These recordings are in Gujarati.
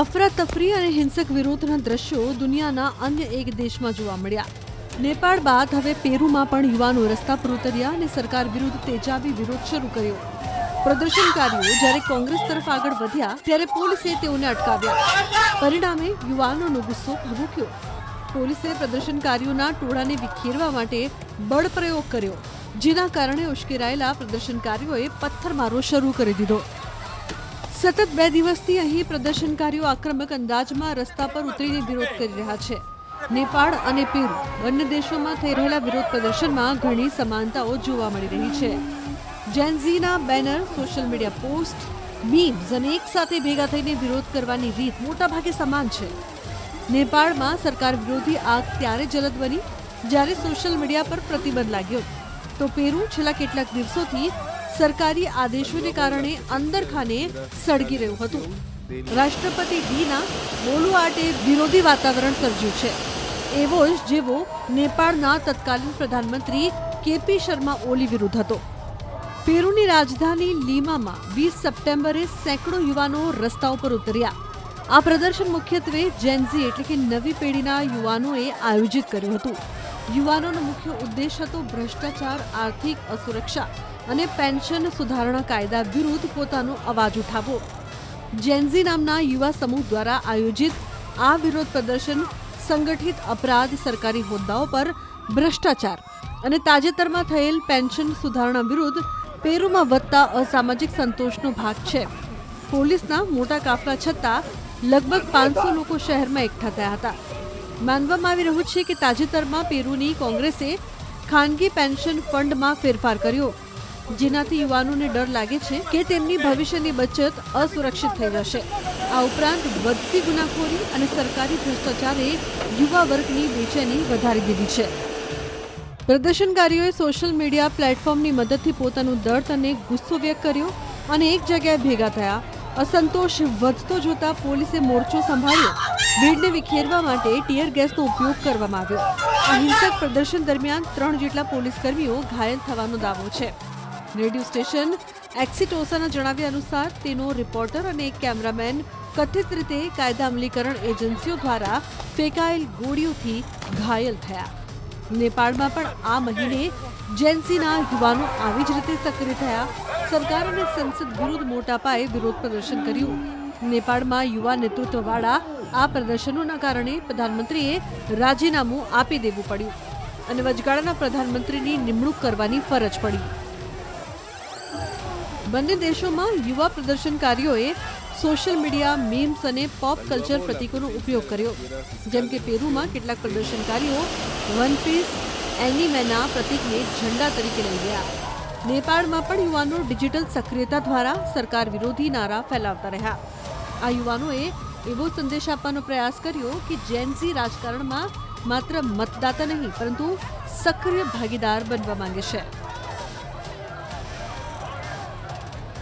અફરાતફરી અને હિંસક વિરોધના દ્રશ્યો દુનિયાના અન્ય એક દેશમાં જોવા મળ્યા. નેપાળ બાદ હવે પેરુમાં પણ યુવાનો રસ્તા પર ઉતર્યા અને સરકાર વિરુદ્ધ તેજાબી વિરોધ શરૂ કર્યો. પ્રદર્શનકારીઓ જ્યારે કોંગ્રેસ તરફ આગળ વધ્યા ત્યારે પોલીસે તેઓને અટકાવ્યા. પરિણામે યુવાનોનો ગુસ્સો ભભૂક્યો. પોલીસે પ્રદર્શનકારીઓના ટોળાને વિખેરવા માટે બળપ્રયોગ કર્યો, જેના કારણે ઉશ્કેરાયેલા પ્રદર્શનકારીઓએ પથ્થરમારો શરૂ કરી દીધો. સતત 2 દિવસથી અહીં પ્રદર્શનકારીઓ આક્રમક અંદાજમાં રસ્તા પર ઉતરીને વિરોધ કરી રહ્યા છે. નેપાળ અને પેરુ બંને દેશોમાં થઈ રહેલા વિરોધ પ્રદર્શનમાં ઘણી સમાનતાઓ જોવા મળી રહી છે. જેનઝીના banner, social media post, memes અને એક સાથે ભેગા થઈને વિરોધ કરવાની રીત મોટાભાગે સમાન છે. નેપાળમાં સરકાર વિરોધી આગ ત્યારે જલદ બની જ્યારે સોશિયલ મીડિયા પર પ્રતિબંધ લાગ્યો, તો પેરુ છેલ્લા કેટલાક દિવસોથી સરકારી આદેશોને કારણે અંદરખાને સળગી રહ્યું હતું. રાષ્ટ્રપતિ ડીના બોલુઆર્ટે વિરોધી વાતાવરણ સર્જ્યું છે, એવો જ જેવો નેપાળના તત્કાલીન પ્રધાનમંત્રી કેપી શર્મા ઓલી વિરુદ્ધ હતો. પેરુની રાજધાની લીમામાં 20 સપ્ટેમ્બરે સેંકડો યુવાનો રસ્તા ઉપર ઉતર્યા. આ પ્રદર્શન મુખ્યત્વે જેનઝી એટલે કે નવી પેઢીના યુવાનોએ આયોજિત કર્યું હતું. યુવાનોનો મુખ્ય ઉદ્દેશ હતો ભ્રષ્ટાચાર, આર્થિક અસુરક્ષા અને પેન્શન સુધારણા કાયદા વિરુદ્ધ પોતાનો અવાજ ઉઠાવવો. જેનઝી નામના યુવા સમૂહ દ્વારા આયોજિત આ વિરોધ પ્રદર્શન સંગઠિત અપરાધ, સરકારી હોદ્દાઓ પર ભ્રષ્ટાચાર અને તાજેતરમાં થયેલ પેન્શન સુધારણા વિરુદ્ધ પેરુમાં વધતા અસામાજિક સંતોષનો ભાગ છે. પોલીસના મોટા કાફલા છતાં લગભગ 500 લોકો શહેરમાં એકઠા થયા હતા. માનવામાં આવી રહ્યું છે કે તાજેતરમાં પેરુની કોંગ્રેસે ખાનગી પેન્શન ફંડમાં ફેરફાર કર્યો, જેનાથી યુવાનોને ડર લાગે છે કે તેમની ભવિષ્યની બચત અસુરક્ષિત થઈ જશે. આ ઉપરાંત વધતી ગુનાખોરી અને સરકારી ભ્રષ્ટાચારે યુવા વર્ગની બેચેની વધારી દીધી છે. પ્રદર્શનકારીઓએ સોશિયલ મીડિયા પ્લેટફોર્મની મદદથી પોતાનું દર્દ અને ગુસ્સો વ્યક્ત કર્યો અને એક જગ્યાએ ભેગા થયા. અસંતોષ વધતો જોતા પોલીસે મોરચો સંભાળ્યો. ભીડને વિખેરવા માટે ટીયર ગેસનો ઉપયોગ કરવામાં આવ્યો. આ હિંસક પ્રદર્શન દરમિયાન 3 જેટલા પોલીસકર્મીઓ ઘાયલ થવાનો દાવો છે. રેડિયો સ્ટેશન એક્સિટોસાના જણાવ્યા અનુસાર તેનો રિપોર્ટર અને એક કેમેરામેન કથિત રીતે કાયદા અમલીકરણ એજન્સીઓ દ્વારા ફેંકાયેલ ગોળીઓથી ઘાયલ થયા. નેપાળમાં પણ આ મહિને જેનઝીના યુવાનો આવી જ રીતે સક્રિય થયા. સરકાર અને સંસદ વિરુદ્ધ મોટા પાયે વિરોધ પ્રદર્શન કર્યું. નેપાળમાં યુવા નેતૃત્વવાળા આ પ્રદર્શનોના કારણે પ્રધાનમંત્રીએ રાજીનામું આપી દેવું પડ્યું અને વચગાળાના પ્રધાનમંત્રીની નિમણૂક કરવાની ફરજ પડી. બંને દેશોમાં યુવા પ્રદર્શનકારીઓએ સોશિયલ મીડિયા, મીમ્સ અને પોપ કલ્ચર પ્રતીકોનો ઉપયોગ કર્યો. જેમ કે પેરુમાં કેટલાક પ્રદર્શનકારીઓ વન પીસ એનિમેના પ્રતીકને ઝંડા તરીકે લઈ ગયા. નેપાળમાં પણ યુવાનો ડિજિટલ સક્રિયતા દ્વારા સરકાર વિરોધી નારા ફેલાવતા રહ્યા. આ યુવાનોએ એવો સંદેશ આપવાનો પ્રયાસ કર્યો કે જેનઝી રાજકારણમાં માત્ર મતદાતા નહીં પરંતુ સક્રિય ભાગીદાર બનવા માંગે છે.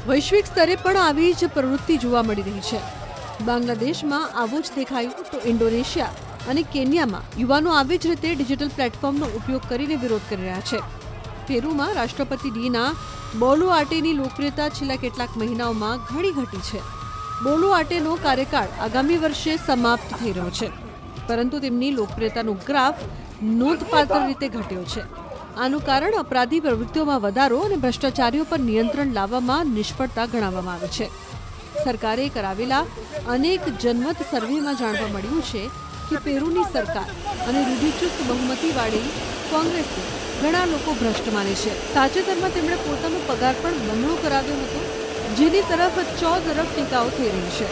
વૈશ્વિક સ્તરે પણ આવી જ પ્રવૃત્તિ જોવા મળી રહી છે. બાંગ્લાદેશમાં આવું જ દેખાયું તો ઇન્ડોનેશિયા અને કેન્યામાં યુવાનો આવી જ રીતે ડિજિટલ પ્લેટફોર્મનો ઉપયોગ કરીને વિરોધ કરી રહ્યા છે. પેરુમાં રાષ્ટ્રપતિ ડીના બોલુઆર્ટેની લોકપ્રિયતા છેલ્લા કેટલાક મહિનાઓમાં ઘણી ઘટી છે. બોલુઆર્ટેનો કાર્યકાળ આગામી વર્ષે સમાપ્ત થઈ રહ્યો છે, પરંતુ તેમની લોકપ્રિયતાનો ગ્રાફ નોંધપાત્ર રીતે ઘટ્યો છે. આનું કારણ અપરાધી પ્રવૃત્તિઓમાં વધારો અને ભ્રષ્ટાચારીઓ પર નિયંત્રણ લાવવામાં નિષ્ફળતા ગણાવવામાં આવે છે. સરકારે કરાવેલા અનેક જનમત સર્વેમાં જાણવા મળ્યું છે કે પેરુની સરકાર અને રૂઢિચુસ્ત બહુમતીવાળી કોંગ્રેસને ઘણા લોકો ભ્રષ્ટ માને છે. તાજેતરમાં તેમણે પોતાનો પગાર પણ બમણો કરાવ્યો હતો, જેની તરફ 14 અરબ ટીકાઓ થઈ રહી છે.